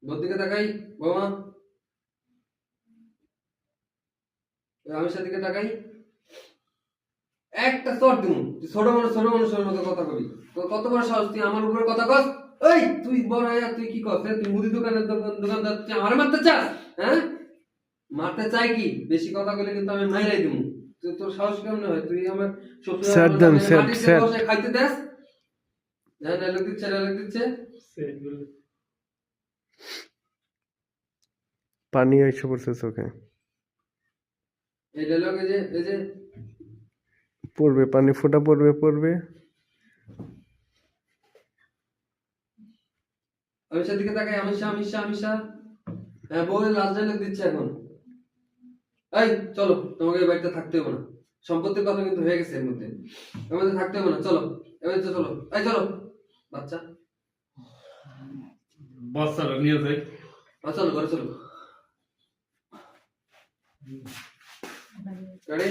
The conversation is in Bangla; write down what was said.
বোর দিকে তাকাই বৌমা, আমিষার দিকে তাকাই, একটা চট দিমু। তুই ছোট মানুষের মতো কথা কবি। তোর কত বড় সাহস, তুই আমার উপরে কথা কস? এই তুই বড় হইয়া তুই কি কস? তুই মুদি দোকানের দোকানদার, তুই আমারে মারতে চাস? হ্যাঁ, মারতে চাই কি? বেশি কথা বলে কিন্তু আমি মাইরাই দিমু। তুই তোর সাহস কেমনে হয়? তুই আমার শ্বশুর স্যার দেন, স্যার, মাটিতে স্যার। বসে খাইতে দেস? হ্যাঁ, ডায়লগ দিচ্ছে। পানি এসে পড়ছে চোখে। এই ডায়লগ এই যে পড়বে, পানি ফোঁটা পড়বে। আমিষার দিকে তাকাই, আমিষা। হ্যাঁ, বউ লাস্ট ডায়লগ দিচ্ছে এখন। এই চলো, তোমাকে এই বাড়িতে থাকতে হবে না। সম্পত্তির কথা কিন্তু হয়ে গেছে এর মধ্যে। এর মধ্যে থাকতে হবে না, চলো। এবার চলো, এই চলো বাচ্চা, বস চলো নিয়ে যাই। চলো ঘরে চলো। গাড়ি